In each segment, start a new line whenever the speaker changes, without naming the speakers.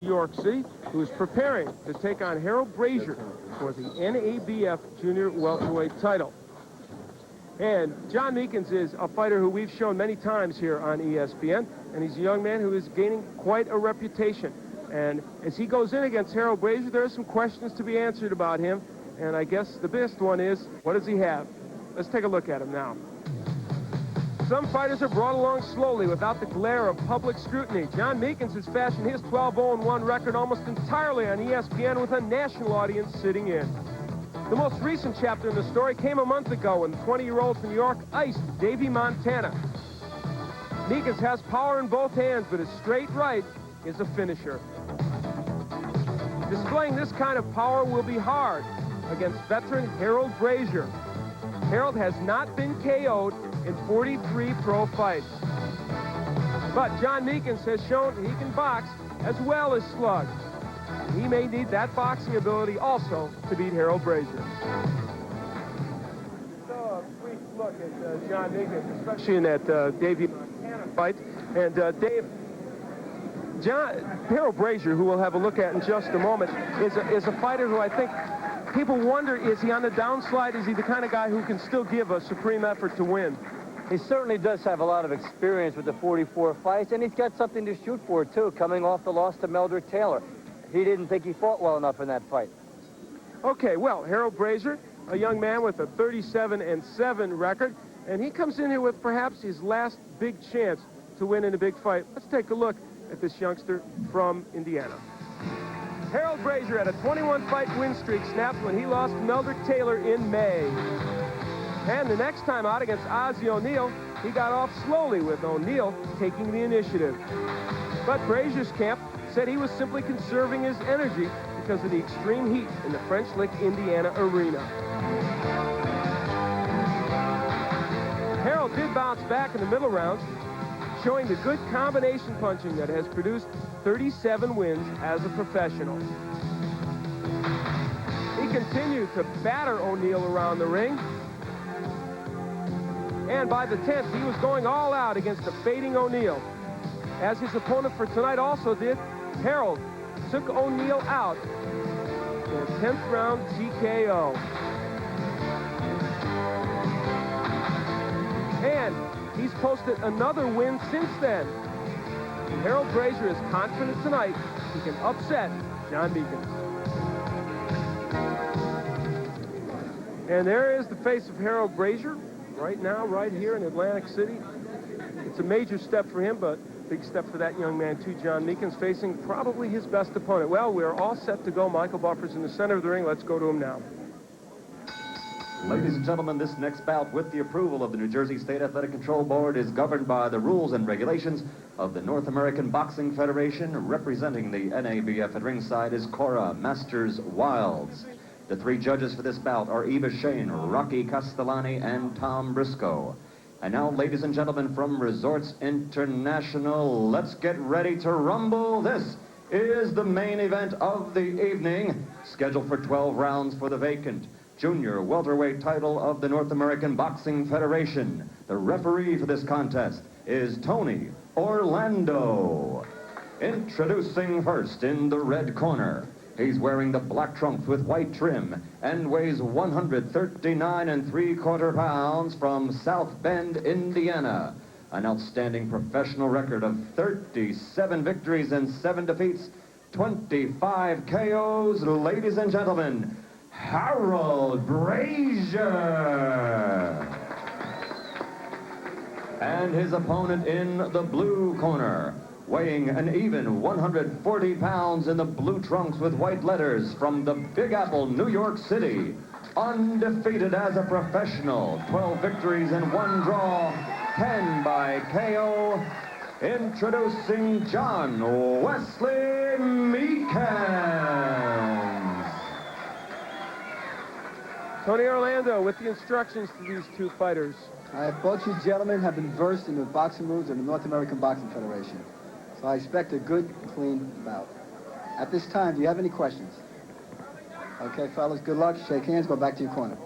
New York City, who is preparing to take on Harold Braizer for the NABF Junior Welterweight title. And John Meekins is a fighter who we've shown many times here on ESPN, and he's a young man who is gaining quite a reputation. And as he goes in against Harold Braizer, there are some questions to be answered about him, and I guess the best one is, what does he have? Let's take a look at him now. Some fighters are brought along slowly without the glare of public scrutiny. John Meekins has fashioned his 12-0-1 record almost entirely on ESPN with a national audience sitting in. The most recent chapter in the story came a month ago when the 20-year-old from New York iced Davey Montana. Meekins has power in both hands, but his straight right is a finisher. Displaying this kind of power will be hard against veteran Harold Braizer. Harold has not been KO'd in 43 pro fights. But John Meekins has shown he can box as well as slug. He may need that boxing ability also to beat Harold Braizer. So a brief look at John Meekins, especially in that Davey Montana fight. And Dave, Harold Braizer, who we'll have a look at in just a moment, is a fighter who I think people wonder, is he on the downslide? Is he the kind of guy who can still give a supreme effort to win?
He certainly does have a lot of experience with the 44 fights, and he's got something to shoot for, too, coming off the loss to Meldrick Taylor. He didn't think he fought well enough in that fight.
Okay, well, Harold Braizer, a young man with a 37-7 record, and he comes in here with perhaps his last big chance to win in a big fight. Let's take a look at this youngster from Indiana. Harold Braizer had a 21-fight win streak snapped when he lost to Meldrick Taylor in May. And the next time out against Ozzie O'Neill, he got off slowly with O'Neill taking the initiative. But Braizer's camp said he was simply conserving his energy because of the extreme heat in the French Lick, Indiana arena. Harold did bounce back in the middle rounds, showing the good combination punching that has produced 37 wins as a professional. He continued to batter O'Neill around the ring. And by the 10th, he was going all out against a fading O'Neill. As his opponent for tonight also did, Harold took O'Neill out in a 10th round TKO. And he's posted another win since then. Harold Braizer is confident tonight he can upset John Meekins. And there is the face of Harold Braizer right now, right here in Atlantic City. It's a major step for him, but big step for that young man too. John Meekins facing probably his best opponent. Well, we're all set to go. Michael Buffer's in the center of the ring. Let's go to him now.
Ladies and gentlemen, this next bout, with the approval of the New Jersey State Athletic Control Board, is governed by the rules and regulations of the North American Boxing Federation. Representing the NABF at ringside is Cora Masters-Wilds. The three judges for this bout are Eva Shane, Rocky Castellani, and Tom Briscoe. And now, ladies and gentlemen, from Resorts International, let's get ready to rumble. This is the main event of the evening, scheduled for 12 rounds for the vacant junior welterweight title of the North American Boxing Federation. The referee for this contest is Tony Orlando. Introducing first in the red corner. He's wearing the black trunks with white trim and weighs 139 3/4 pounds from South Bend, Indiana. An outstanding professional record of 37 victories and 7 defeats, 25 KOs. Ladies and gentlemen, Harold Braizer. And his opponent in the blue corner, weighing an even 140 pounds in the blue trunks with white letters from the Big Apple, New York City. Undefeated as a professional, 12 victories and 1 draw, 10 by KO. Introducing John Wesley Meekins.
Tony Orlando with the instructions to these two fighters.
Both you gentlemen have been versed in the boxing rules of the North American Boxing Federation. So I expect a good, clean bout. At this time, do you have any questions? Okay, fellas, good luck. Shake hands, go back to your corner.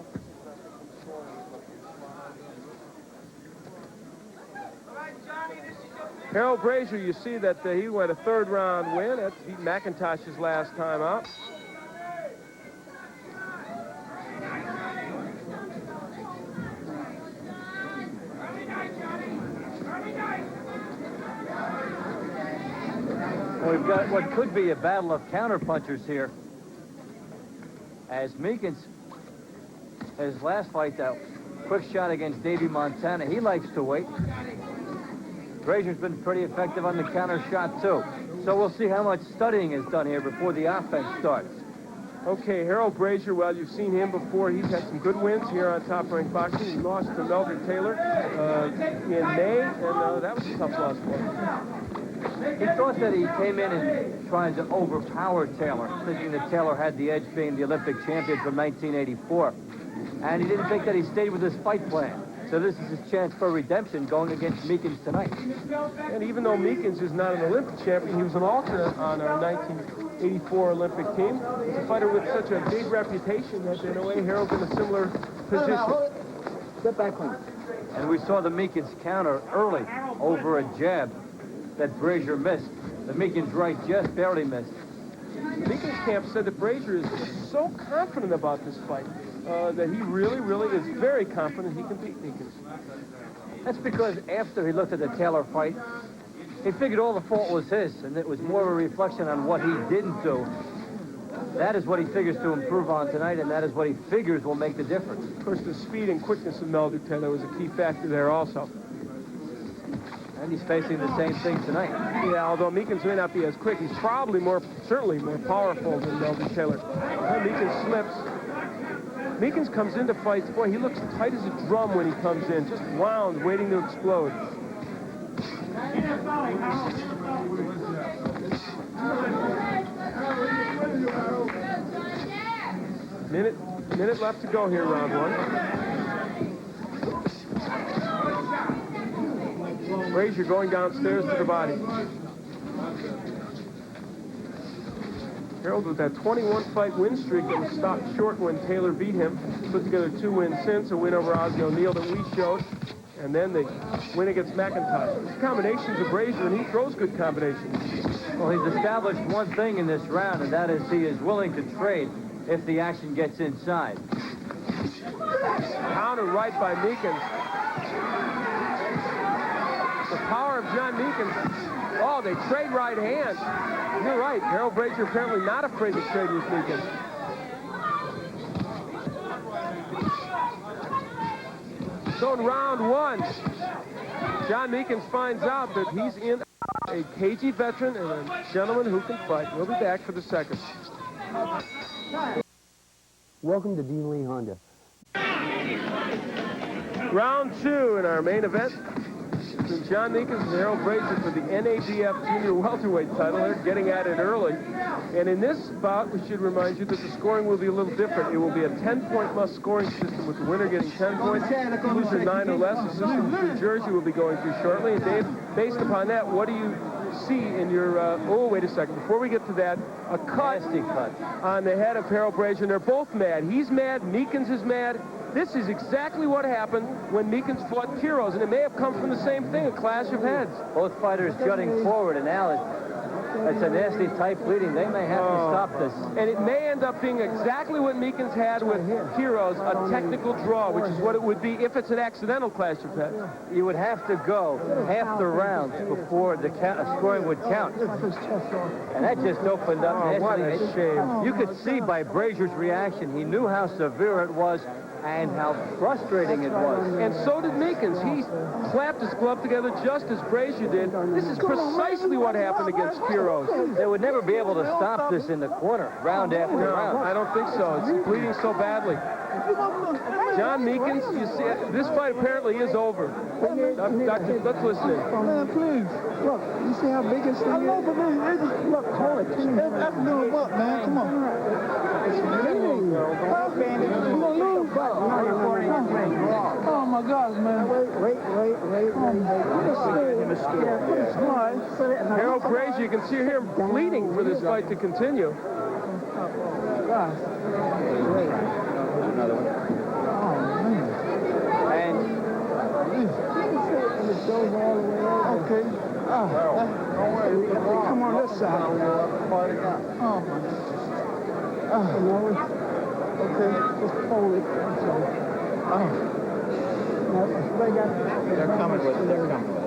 All right, Johnny, this is your Harold Braizer, you see that he went a third-round win. That beat McIntosh's last time out.
Well, we've got what could be a battle of counterpunchers here. As Meekins, his last fight, that quick shot against Davey Montana, he likes to wait. Braizer's been pretty effective on the counter shot, too. So we'll see how much studying is done here before the offense starts.
Okay, Harold Braizer, well, you've seen him before. He's had some good wins here on Top Rank Boxing. He lost to Melder Taylor in May, and that was a tough loss for him.
He thought that he came in and trying to overpower Taylor, thinking that Taylor had the edge being the Olympic champion from 1984. And he didn't think that he stayed with his fight plan. So this is his chance for redemption going against Meekins tonight.
And even though Meekins is not an Olympic champion, he was an alternate on our 1984 Olympic team. He's a fighter with such a big reputation that in a way Harold's in a similar position.
Step back clean.
And we saw the Meekins counter early over a jab that Braizer missed. The Meekins right just barely missed.
The Meekins camp said that Braizer is just so confident about this fight that he really, really is very confident he can beat Meekins.
That's because after he looked at the Taylor fight, he figured all the fault was his, and it was more of a reflection on what he didn't do. That is what he figures to improve on tonight, and that is what he figures will make the difference.
Of course, the speed and quickness of Melder Taylor was a key factor there also.
And he's facing the same thing tonight.
Yeah, although Meekins may not be as quick, he's probably certainly more powerful than Melder Taylor. Meekins slips. Meekins comes into fights, boy, he looks tight as a drum when he comes in, just wound, waiting to explode. Minute left to go here, round one. Braizer going downstairs to the body. Harold with that 21-fight win streak that was stopped short when Taylor beat him. Put together 2 wins since, a win over Ozzie O'Neill that we showed, and then the win against McIntosh. These combinations of Braizer, and he throws good combinations.
Well, he's established one thing in this round, and that is he is willing to trade if the action gets inside.
Counter right by Meekins. The power of John Meekins. Oh, they trade right hands. You're right. Harold Braizer apparently not afraid to trade with Meekins. So in round one, John Meekins finds out that he's in a cagey veteran and a gentleman who can fight. We'll be back for the second.
Welcome to Dean Lee Honda.
Round two in our main event. Between John Meekins and Harold Braizer for the NABF Junior Welterweight title. They're getting at it early. And in this bout, we should remind you that the scoring will be a little different. It will be a 10-point must scoring system with the winner getting 10 points, loser 9 or less. A system New Jersey will be going through shortly. And Dave, based upon that, what do you see in your, oh, wait a second. Before we get to that, a cut on the head of Harold Braizer. They're both mad. He's mad. Meekins is mad. This is exactly what happened when Meekins fought Quiroz, and it may have come from the same thing, a clash of heads.
Both fighters jutting forward, and now it's a nasty tight bleeding. They may have to stop this.
And it may end up being exactly what Meekins had with Quiroz, a technical draw, which is what it would be if it's an accidental clash of heads.
You would have to go half the rounds before the scoring would count. And that just opened up.
Oh, what a shame.
You could see by Braizer's reaction, he knew how severe it was and how frustrating it was.
And so did Meekins. He clapped his glove together just as Braizer did. This is precisely what happened against Quiroz.
They would never be able to stop this in the corner, round after round.
I don't think so. It's bleeding so badly. John Meekins, you see, this fight apparently is over. Doctor, let's listen in.
Man, please. Look, you see how big this thing is? I know, but man, look, hold it. That's doing what, man? Come on. Oh, my gosh, man. Wait.
Harold Braizer, you can see him bleeding for this fight to continue.
Okay. Come on this side. Oh, my. Okay. Just hold it.
They're coming with it. They're coming with it.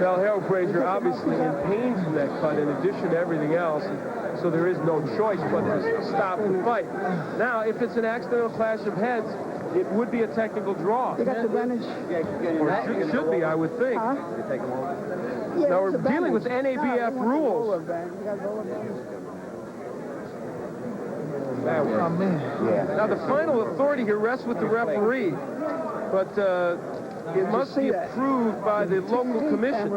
Well, Harold Braizer obviously in pain from that cut in addition to everything else, so there is no choice but to stop the fight. Now, if it's an accidental clash of heads, it would be a technical draw.
You got the advantage?
Or it should be, I would think.
Huh?
Now, we're dealing with NABF rules. Now, the final authority here rests with the referee, but it must be approved by the local commission.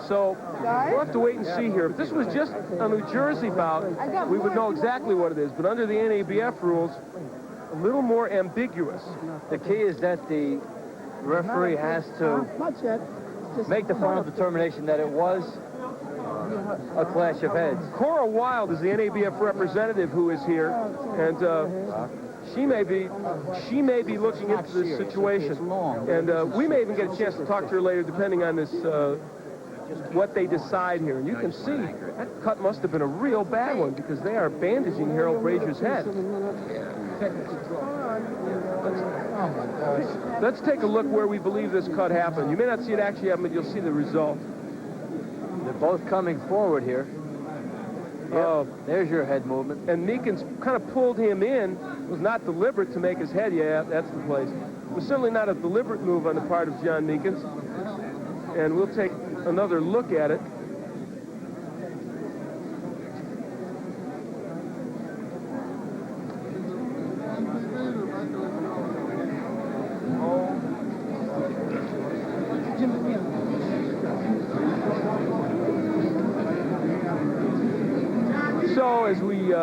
So we'll have to wait and see here. If this was just a New Jersey bout, we would know exactly what it is. But under the NABF rules, a little more ambiguous.
The key is that the referee has to make the final determination that it was a clash of heads.
Cora Wild is the NABF representative who is here, and she may be looking into this situation, and we may even get a chance to talk to her later, depending on this what they decide here. And you can see that cut must have been a real bad one because they are bandaging Harold Braizer's head. Let's take a look where we believe this cut happened. You may not see it actually happen, but you'll see the result.
They're both coming forward here. Yep. There's your head movement.
And Meekins kind of pulled him in. It was not deliberate to make his head. Yeah, that's the place. It was certainly not a deliberate move on the part of John Meekins. And we'll take another look at it. So as we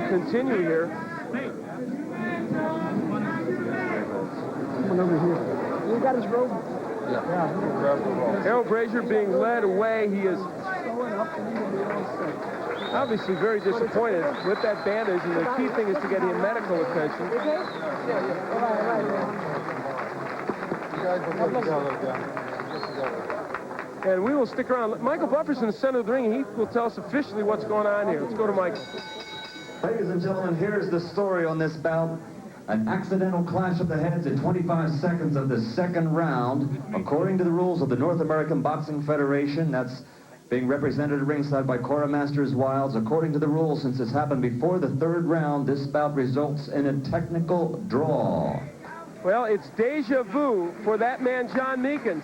continue here,
Come on over here. You got his robe?
Harold Braizer being led away. He is obviously very disappointed with that bandage, and the key thing is to get him medical attention. And we will stick around. Michael Buffer's in the center of the ring, and he will tell us officially what's going on here. Let's go to Mike.
Ladies and gentlemen, here's the story on this bout. An accidental clash of the heads in 25 seconds of the second round. According to the rules of the North American Boxing Federation, that's being represented at ringside by Cora Masters Wilds. According to the rules, since this happened before the third round, this bout results in a technical draw.
Well, it's deja vu for that man, John Meekins.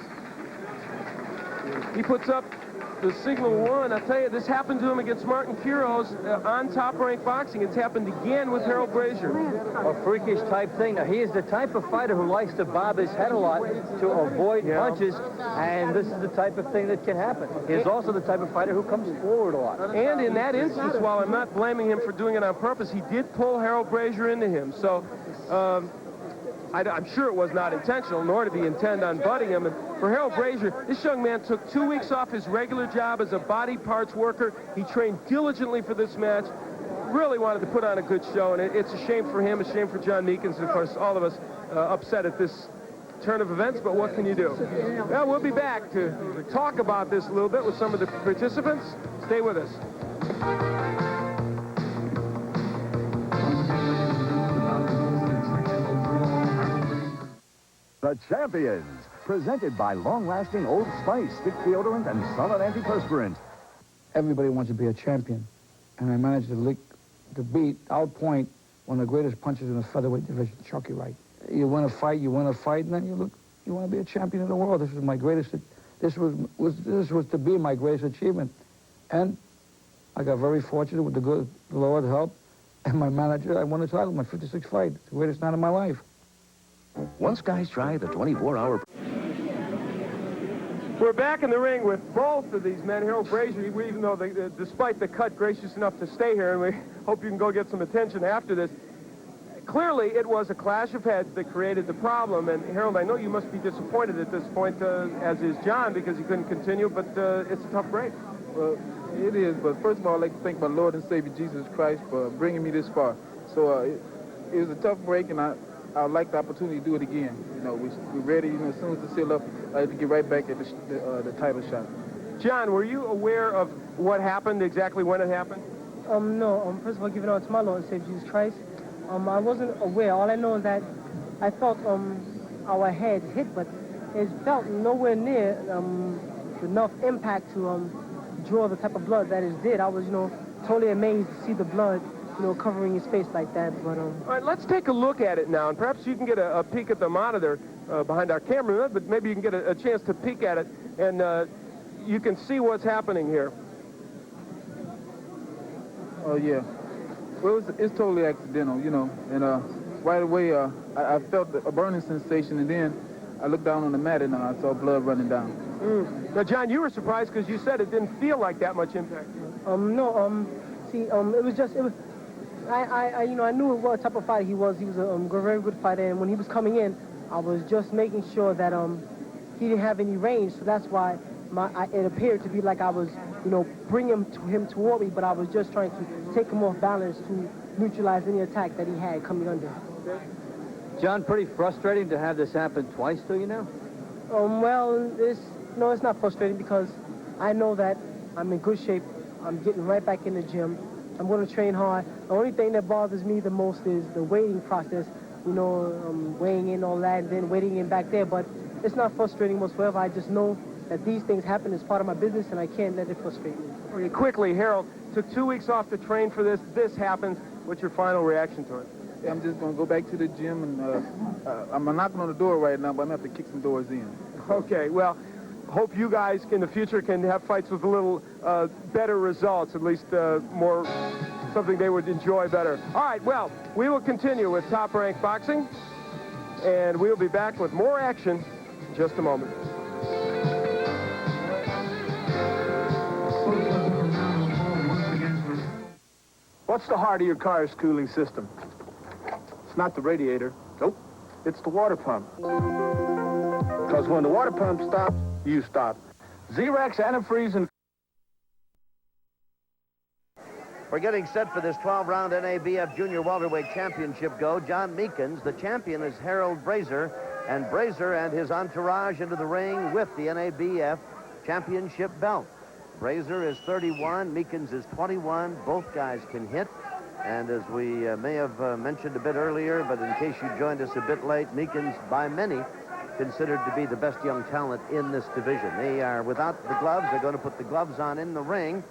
He puts up the signal one. I tell you, this happened to him against Martin Quiros on Top Rank Boxing. It's happened again with Harold Braizer.
A freakish type thing. Now, he is the type of fighter who likes to bob his head a lot to avoid punches, and this is the type of thing that can happen. He is also the type of fighter who comes forward a lot.
And in that instance, while I'm not blaming him for doing it on purpose, he did pull Harold Braizer into him. So I'm sure it was not intentional, nor did he intend on butting him. And for Harold Braizer, this young man took 2 weeks off his regular job as a body parts worker. He trained diligently for this match, really wanted to put on a good show, and it's a shame for him, a shame for John Meekins, and of course all of us upset at this turn of events, but what can you do? Well, we'll be back to talk about this a little bit with some of the participants. Stay with us.
The Champions, presented by long-lasting Old Spice, stick deodorant, and solid antiperspirant.
Everybody wants to be a champion, and I managed to outpoint one of the greatest punchers in the featherweight division, Chucky Wright. You win a fight, and then you want to be a champion of the world. This was my greatest. This was to be my greatest achievement, and I got very fortunate with the Lord's help, and my manager. I won the title, my 56th fight, the greatest night of my life.
Once guys try the 24-hour...
We're back in the ring with both of these men. Harold Braizer, even though despite the cut, gracious enough to stay here, and we hope you can go get some attention after this. Clearly, it was a clash of heads that created the problem. And Harold, I know you must be disappointed at this point, as is John, because he couldn't continue, but it's a tough break.
Well, it is, but first of all, I'd like to thank my Lord and Savior Jesus Christ for bringing me this far. So it was a tough break, and I would like the opportunity to do it again. You know, we're ready. You know, as soon as the seal up, to get right back at the title shot.
John, were you aware of what happened, exactly when it happened?
No. First of all, giving honor to my Lord and Savior Jesus Christ. I wasn't aware. All I know is that I felt our head hit, but it felt nowhere near enough impact to draw the type of blood that it did. I was, totally amazed to see the blood, covering his face like that. But
all right, let's take a look at it now, and perhaps you can get a peek at the monitor behind our camera, but maybe you can get a chance to peek at it, and you can see what's happening here.
Oh, yeah. Well, it's totally accidental, and right away I felt a burning sensation, and then I looked down on the mat and I saw blood running down.
Now, John, you were surprised because you said it didn't feel like that much impact.
No, see, it was just, I knew what type of fighter he was. He was a very good fighter, and when he was coming in, I was just making sure that he didn't have any range, so that's why it appeared to be like I was, bringing him toward me, but I was just trying to take him off balance to neutralize any attack that he had coming under.
John, pretty frustrating to have this happen twice to you now?
Well, it's not frustrating because I know that I'm in good shape. I'm getting right back in the gym. I'm going to train hard. The only thing that bothers me the most is the waiting process, weighing in all that and then waiting in back there. But it's not frustrating whatsoever. I just know that these things happen as part of my business, and I can't let it frustrate me.
Okay, quickly, Harold, took 2 weeks off to train for this. This happens. What's your final reaction to it?
Yeah, I'm just going to go back to the gym, and I'm knocking on the door right now, but I'm going to have to kick some doors in.
Okay, well, hope you guys in the future can have fights with a little better results, at least more something they would enjoy better. All right, well, we will continue with Top Rank Boxing, and we'll be back with more action in just a moment.
What's the heart of your car's cooling system? It's not the radiator. Nope. It's the water pump. Because when the water pump stops, you stop. Z-Rex antifreeze and...
We're getting set for this 12-round NABF Junior Welterweight Championship go. John Meekins, the champion, is Harold Braizer, and Braizer and his entourage into the ring with the NABF Championship belt. Braizer is 31, Meekins is 21. Both guys can hit. And as we may have mentioned a bit earlier, but in case you joined us a bit late, Meekins, by many, considered to be the best young talent in this division. They are without the gloves. They're going to put the gloves on in the ring,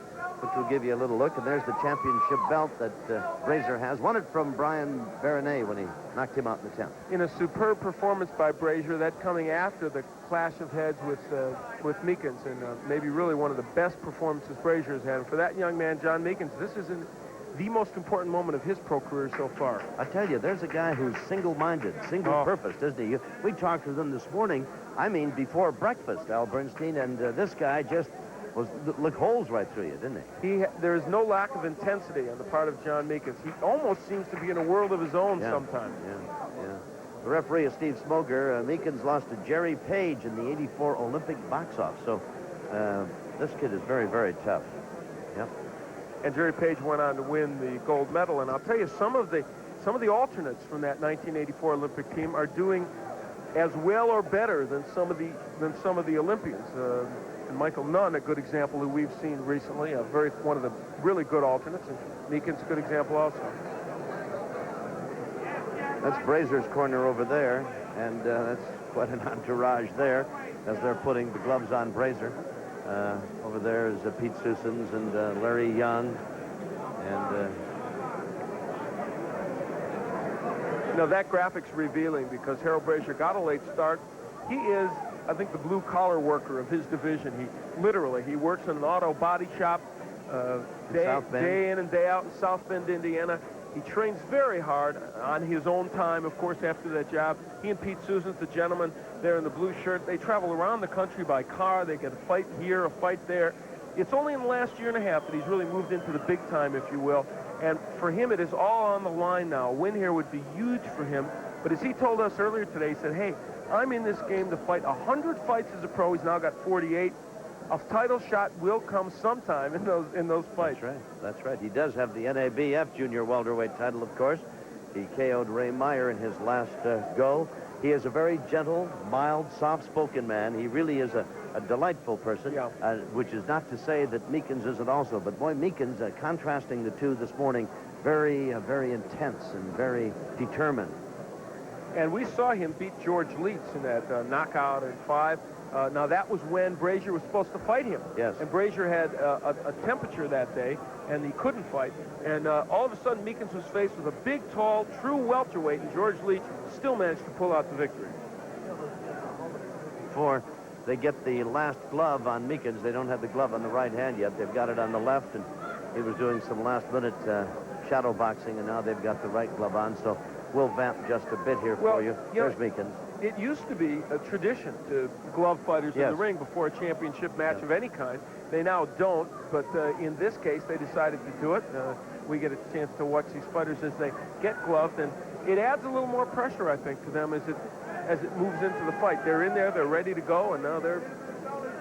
which will give you a little look. And there's the championship belt that Braizer has. Won it from Brian Baronet when he knocked him out in the 10th.
In a superb performance by Braizer, that coming after the clash of heads with Meekins, and maybe really one of the best performances Braizer has had. And for that young man, John Meekins, this is the most important moment of his pro career so far.
I tell you, there's a guy who's single-minded, single-purposed, isn't he? We talked with him this morning, before breakfast, Al Bernstein, and this guy just looked holes right through you, didn't he?
There is no lack of intensity on the part of John Meekins. He almost seems to be in a world of his own sometimes.
Yeah. The referee is Steve Smoger. Meekins lost to Jerry Page in the '84 Olympic box-off, so this kid is very, very tough. Yep.
And Jerry Page went on to win the gold medal. And I'll tell you, some of the alternates from that 1984 Olympic team are doing as well or better than some of the Olympians. And Michael Nunn, a good example who we've seen recently, one of the really good alternates. And Meekins, a good example also.
That's Braizer's corner over there, and that's quite an entourage there as they're putting the gloves on Braizer. Over there is Pete Susans and Larry Young. And
now that graphics revealing because Harold Braizer got a late start. He is, I think, the blue-collar worker of his division. He works in an auto body shop day in and day out in South Bend, Indiana. He trains very hard on his own time, of course, after that job. He and Pete Susans, the gentleman there in the blue shirt, they travel around the country by car. They get a fight here, a fight there. It's only in the last year and a half that he's really moved into the big time, if you will. And for him, it is all on the line now. A win here would be huge for him. But as he told us earlier today, he said, hey, I'm in this game to fight 100 fights as a pro. He's now got 48. A title shot will come sometime in those fights.
That's right. He does have the NABF Junior Welterweight title, of course. He KO'd Ray Meyer in his last go. He is a very gentle, mild, soft-spoken man. He really is a delightful person, which is not to say that Meekins isn't also. But boy, Meekins, contrasting the two this morning, very intense and very determined.
And we saw him beat George Leach in that knockout in 5. Now, that was when Braizer was supposed to fight him.
Yes.
And Braizer had a temperature that day, and he couldn't fight. And all of a sudden, Meekins was faced with a big, tall, true welterweight, and George Leach still managed to pull out the victory.
Before they get the last glove on Meekins, they don't have the glove on the right hand yet. They've got it on the left, and he was doing some last-minute shadow boxing, and now they've got the right glove on. So we'll vamp just a bit here for you. There's Meekins.
It used to be a tradition to glove fighters in the ring before a championship match of any kind. They now don't, but in this case, they decided to do it. We get a chance to watch these fighters as they get gloved, and it adds a little more pressure, I think, to them as it moves into the fight. They're in there, they're ready to go, and now they're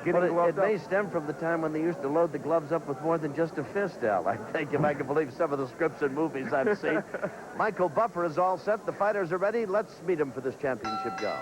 getting gloved
up. It may
up.
stem from the time when they used to load the gloves up with more than just a fist, Al. I think, if I can believe some of the scripts and movies I've seen. Michael Buffer is all set. The fighters are ready. Let's meet him for this championship go.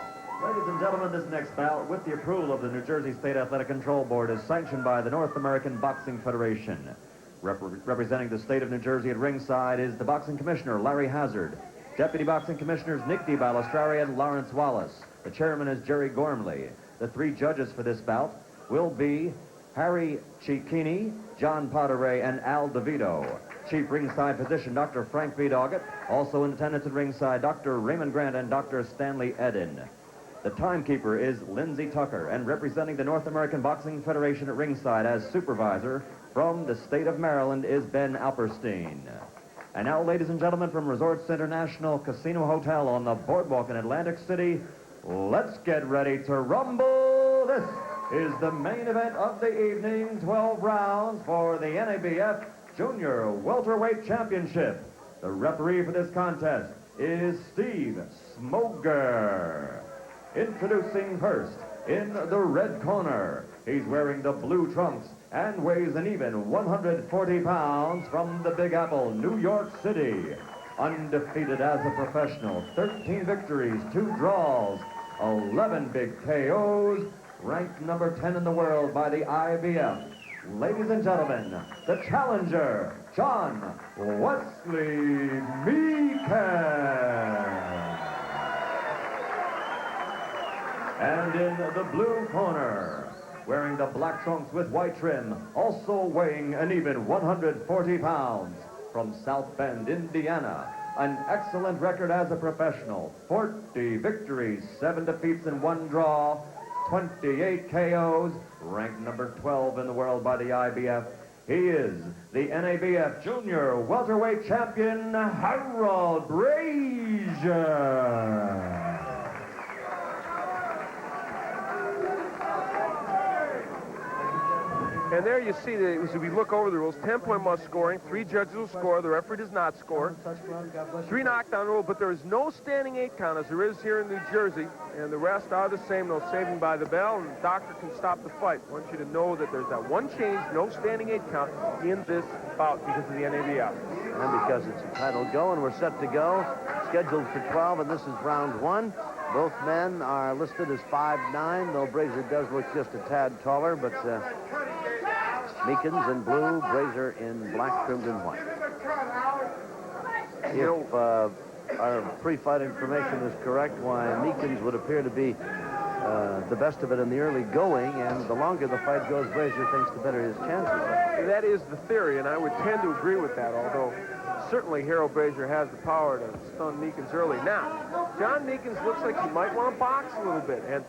Ladies and gentlemen, this next bout, with the approval of the New Jersey State Athletic Control Board, is sanctioned by the North American Boxing Federation. Representing the state of New Jersey at ringside is the boxing commissioner, Larry Hazard. Deputy boxing commissioners, Nick DiBallestrari and Lawrence Wallace. The chairman is Jerry Gormley. The 3 judges for this bout will be Harry Cicchini, John Poteray, and Al DeVito. Chief ringside physician, Dr. Frank B. Doggett. Also in attendance at ringside, Dr. Raymond Grant and Dr. Stanley Eden. The timekeeper is Lindsey Tucker, and representing the North American Boxing Federation at ringside as supervisor from the state of Maryland is Ben Alperstein. And now, ladies and gentlemen, from Resorts International Casino Hotel on the boardwalk in Atlantic City, let's get ready to rumble. This is the main event of the evening, 12 rounds for the NABF Junior Welterweight Championship. The referee for this contest is Steve Smoger. Introducing first, in the red corner, he's wearing the blue trunks and weighs an even 140 pounds from the Big Apple, New York City. Undefeated as a professional, 13 victories, 2 draws, 11 big KOs, ranked number 10 in the world by the IBF. Ladies and gentlemen, the challenger, John Wesley Meekins. And in the blue corner, wearing the black trunks with white trim, also weighing an even 140 pounds, from South Bend, Indiana, an excellent record as a professional, 40 victories, 7 defeats and 1 draw, 28 KOs, ranked number 12 in the world by the IBF. He is the NABF Junior Welterweight Champion, Harold Braizer.
And there you see, as we look over the rules, 10-point must scoring. 3 judges will score. The referee does not score. 3 knockdown rule, but there is no standing 8 count as there is here in New Jersey. And the rest are the same, no saving by the bell, and the doctor can stop the fight. I want you to know that there's that one change, no standing 8 count in this bout because of the NABF.
And because it's a title go, and we're set to go. Scheduled for 12, and this is round 1. Both men are listed as 5'9", though Braizer does look just a tad taller, but Meekins in blue, Braizer in black, trimmed in white. If our pre-fight information is correct, why Meekins would appear to be the best of it in the early going, and the longer the fight goes, Braizer thinks the better his chances are.
That is the theory, and I would tend to agree with that, although certainly Harold Braizer has the power to stun Meekins early. Now, John Meekins looks like he might want to box a little bit, and